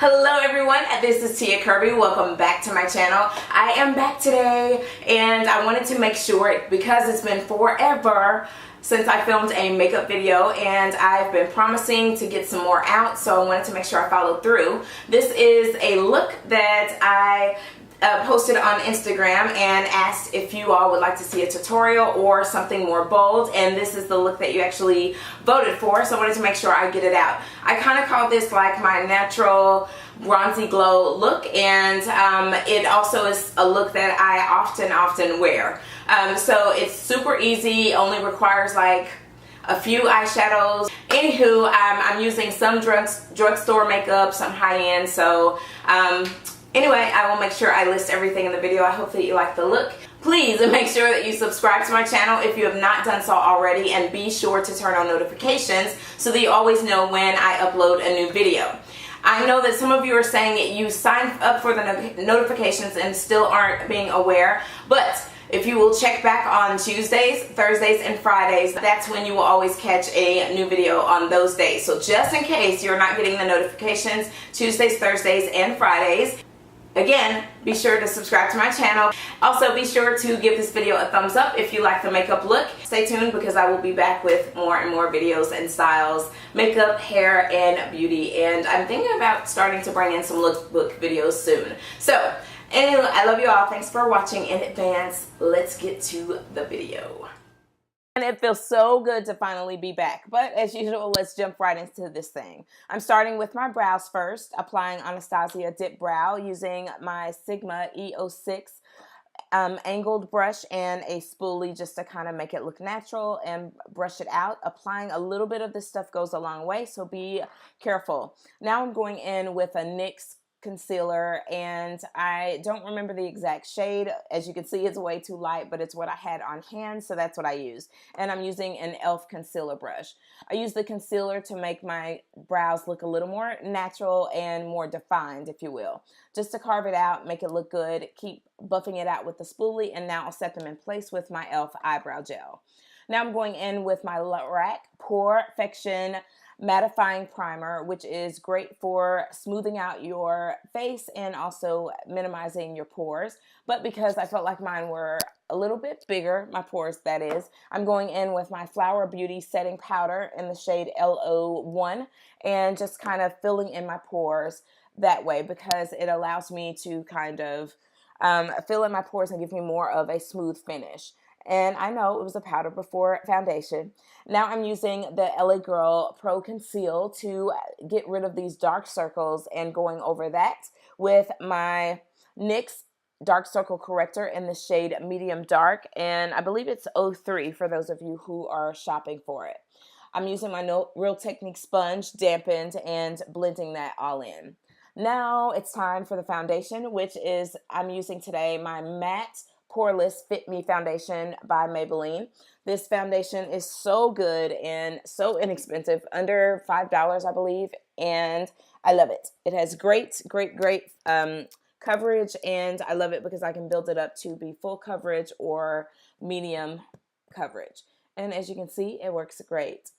Hello everyone, this is Tia Kirby. Welcome back to my channel. I am back today and I wanted to make sure, because it's been forever since I filmed a makeup video and I've been promising to get some more out, so I wanted to make sure I followed through. This is a look that I posted on Instagram and asked if you all would like to see a tutorial or something more bold, and this is the look that you actually voted for, so I wanted to make sure I get it out. I kind of call this like my natural bronzy glow look, and it also is a look that I often wear. So it's super easy, only requires like a few eyeshadows. Anywho, I'm using some drugstore makeup, some high-end, so anyway, I will make sure I list everything in the video. I hope that you like the look. Please make sure that you subscribe to my channel if you have not done so already, and be sure to turn on notifications so that you always know when I upload a new video. I know that some of you are saying that you signed up for the notifications and still aren't being aware, but if you will check back on Tuesdays, Thursdays, and Fridays, that's when you will always catch a new video on those days. So just in case you're not getting the notifications Tuesdays, Thursdays, and Fridays, again, be sure to subscribe to my channel. Also, be sure to give this video a thumbs up if you like the makeup look. Stay tuned because I will be back with more and more videos and styles, makeup, hair, and beauty. And I'm thinking about starting to bring in some lookbook videos soon. So, anyway, I love you all. Thanks for watching in advance. Let's get to the video. And it feels so good to finally be back. But as usual, let's jump right into this thing. I'm starting with my brows first, applying Anastasia Dip Brow using my Sigma E06 angled brush and a spoolie just to kind of make it look natural and brush it out. Applying a little bit of this stuff goes a long way, so be careful. Now I'm going in with a NYX concealer, and I don't remember the exact shade. As you can see, it's way too light, but it's what I had on hand, so that's what I used. And I'm using an e.l.f. concealer brush. I use the concealer to make my brows look a little more natural and more defined, if you will. Just to carve it out, make it look good, keep buffing it out with the spoolie, and now I'll set them in place with my e.l.f. eyebrow gel. Now I'm going in with my Lora Porefection mattifying primer, which is great for smoothing out your face and also minimizing your pores. But because I felt like mine were a little bit bigger, my pores that is, I'm going in with my Flower Beauty setting powder in the shade LO1 and just kind of filling in my pores that way, because it allows me to kind of fill in my pores and give me more of a smooth finish. And I know it was a powder before foundation. Now I'm using the LA Girl Pro Conceal to get rid of these dark circles, and going over that with my NYX Dark Circle Corrector in the shade Medium Dark, and I believe it's 03 for those of you who are shopping for it. I'm using my Real Technique sponge, dampened, and blending that all in. Now it's time for the foundation, which is, I'm using today my matte Poreless Fit Me foundation by Maybeline. This foundation is so good and so inexpensive, under $5 I believe, and I love it. It has great coverage, and I love it because I can build it up to be full coverage or medium coverage. And as you can see, it works great.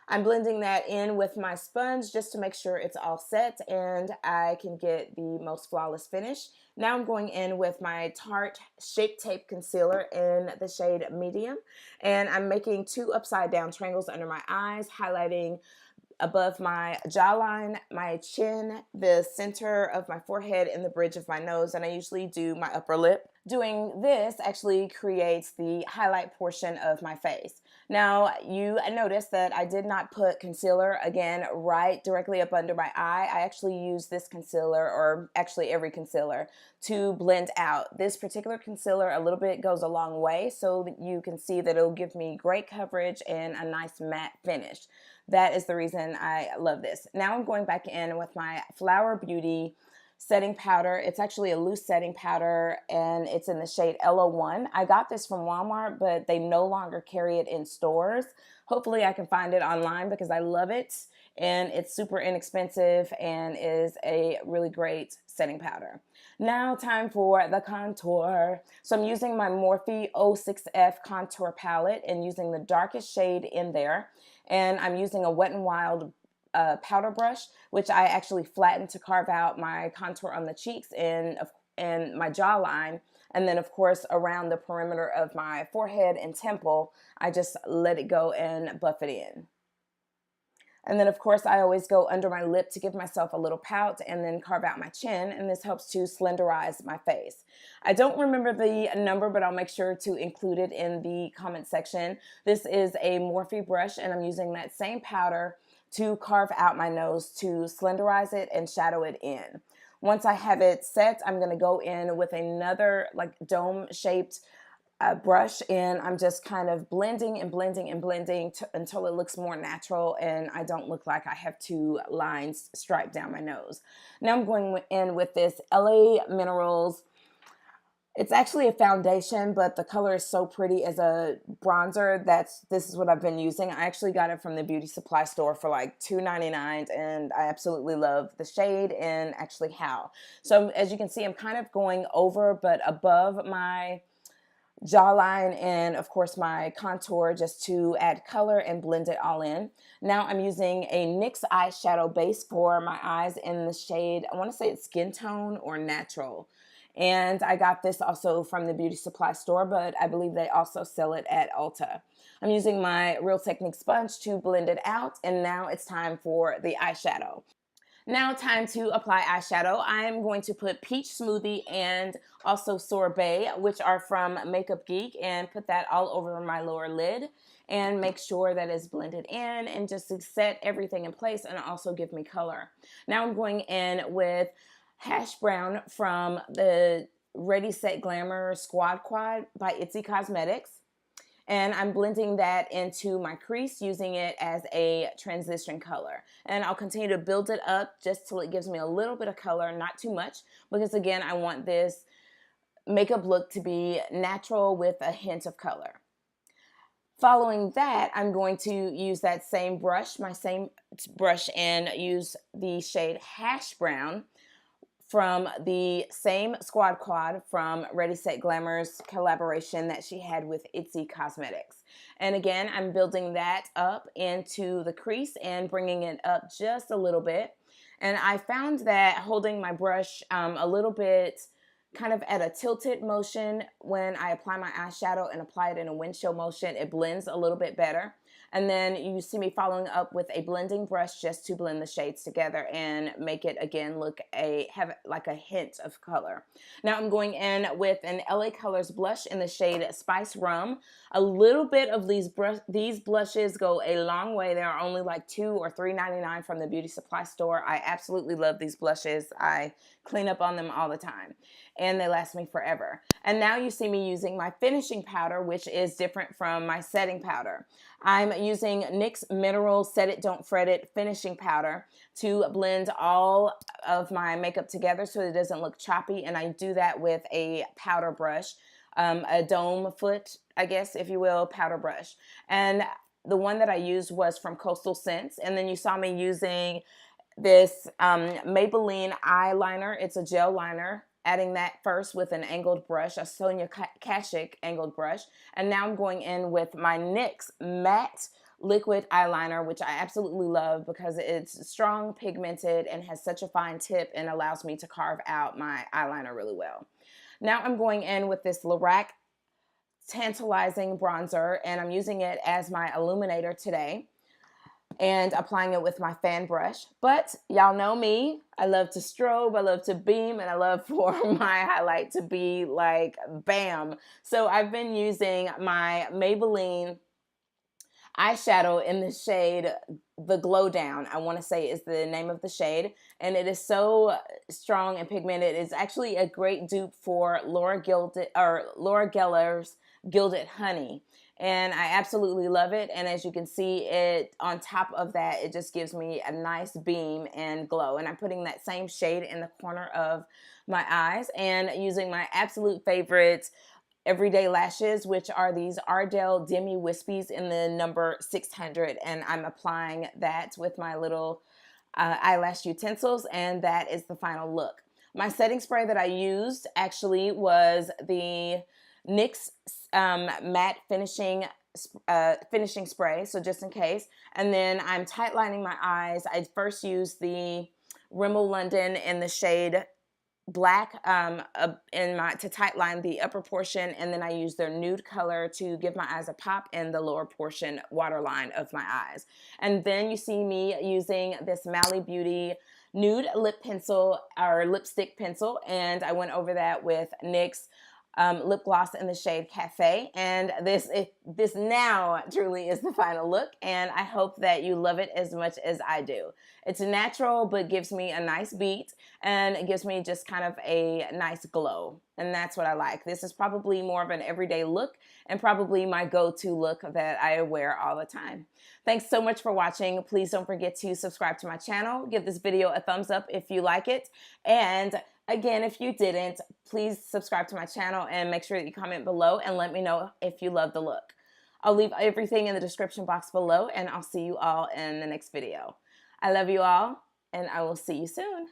I'm blending that in with my sponge just to make sure it's all set and I can get the most flawless finish. Now I'm going in with my Tarte Shape Tape Concealer in the shade Medium, and I'm making 2 upside down triangles under my eyes, highlighting above my jawline, my chin, the center of my forehead, and the bridge of my nose, and I usually do my upper lip. Doing this actually creates the highlight portion of my face. Now, you notice that I did not put concealer, again, right directly up under my eye. I actually use this concealer, or actually every concealer, to blend out. This particular concealer a little bit goes a long way, so that you can see that it'll give me great coverage and a nice matte finish. That is the reason I love this. Now I'm going back in with my Flower Beauty setting powder. It's actually a loose setting powder, and it's in the shade LO1. I got this from Walmart, but they no longer carry it in stores. Hopefully I can find it online because I love it, and it's super inexpensive and is a really great setting powder. Now time for the contour. So I'm using my Morphe 06F contour palette and using the darkest shade in there, and I'm using a Wet n Wild powder brush, which I actually flattened to carve out my contour on the cheeks and my jawline. And then, of course, around the perimeter of my forehead and temple, I just let it go and buff it in. And then, of course, I always go under my lip to give myself a little pout and then carve out my chin, and this helps to slenderize my face. I don't remember the number, but I'll make sure to include it in the comment section. This is a Morphe brush, and I'm using that same powder to carve out my nose to slenderize it and shadow it in. Once I have it set, I'm going to go in with another like dome-shaped brush, and I'm just kind of blending and blending and blending until it looks more natural and I don't look like I have two lines striped down my nose. Now I'm going in with this LA Minerals. It's actually a foundation, but the color is so pretty as a bronzer. This is what I've been using. I actually got it from the beauty supply store for like $2.99, and I absolutely love the shade and actually how. So as you can see, I'm kind of going over but above my jawline and of course my contour just to add color and blend it all in. Now I'm using a NYX eyeshadow base for my eyes in the shade, I want to say it's Skin Tone or Natural. And I got this also from the beauty supply store, but I believe they also sell it at Ulta. I'm using my Real Technique sponge to blend it out, and now it's time for the eyeshadow. Now time to apply eyeshadow. I'm going to put Peach Smoothie and also Sorbet, which are from Makeup Geek, and put that all over my lower lid and make sure that it's blended in and just to set everything in place and also give me color. Now I'm going in with Hash Brown from the Ready Set Glamour Squad Quad by Itsy Cosmetics. And I'm blending that into my crease using it as a transition color. And I'll continue to build it up just till it gives me a little bit of color, not too much, because again, I want this makeup look to be natural with a hint of color. Following that, I'm going to use that same brush, and use the shade Hash Brown from the same Squad Quad from Ready Set Glamour's collaboration that she had with Itsy Cosmetics. And again, I'm building that up into the crease and bringing it up just a little bit. And I found that holding my brush a little bit kind of at a tilted motion when I apply my eyeshadow and apply it in a windshield motion, it blends a little bit better. And then you see me following up with a blending brush just to blend the shades together and make it again have like a hint of color. Now I'm going in with an LA Colors blush in the shade Spice Rum. A little bit of these blushes go a long way. They are only like $2 or $3.99 from the beauty supply store. I absolutely love these blushes. I clean up on them all the time and they last me forever. And now you see me using my finishing powder, which is different from my setting powder. I'm using NYX Mineral Set It Don't Fret It finishing powder to blend all of my makeup together so it doesn't look choppy, and I do that with a powder brush, a dome foot, I guess, if you will, powder brush. And the one that I used was from Coastal Scents, and then you saw me using this Maybelline eyeliner. It's a gel liner. Adding that first with an angled brush, a Sonia Kashuk angled brush. And now I'm going in with my NYX matte liquid eyeliner, which I absolutely love because it's strong, pigmented, and has such a fine tip and allows me to carve out my eyeliner really well. Now I'm going in with this Lora Tantalizing bronzer, and I'm using it as my illuminator today and applying it with my fan brush. But y'all know me, I love to strobe, I love to beam, and I love for my highlight to be like bam. So I've been using my Maybelline eyeshadow in the shade The Glow Down, I want to say is the name of the shade, and it is so strong and pigmented. It's actually a great dupe for Laura Geller's Gilded Honey. And I absolutely love it. And as you can see, it on top of that, it just gives me a nice beam and glow. And I'm putting that same shade in the corner of my eyes and using my absolute favorite everyday lashes, which are these Ardell Demi Wispies in the number 600. And I'm applying that with my little eyelash utensils, and that is the final look. My setting spray that I used actually was the NYX matte finishing finishing spray, so just in case. And then I'm tightlining my eyes. I first use the Rimmel London in the shade black to tightline the upper portion, and then I use their nude color to give my eyes a pop in the lower portion waterline of my eyes. And then you see me using this Mally Beauty nude lip pencil or lipstick pencil, and I went over that with NYX lip gloss in the shade Cafe. And this now truly is the final look, and I hope that you love it as much as I do. It's natural, but gives me a nice beat, and it gives me just kind of a nice glow, and that's what I like. This is probably more of an everyday look, and probably my go-to look that I wear all the time. Thanks so much for watching. Please don't forget to subscribe to my channel. Give this video a thumbs up if you like it, and again, if you didn't, please subscribe to my channel and make sure that you comment below and let me know if you love the look. I'll leave everything in the description box below, and I'll see you all in the next video. I love you all, and I will see you soon.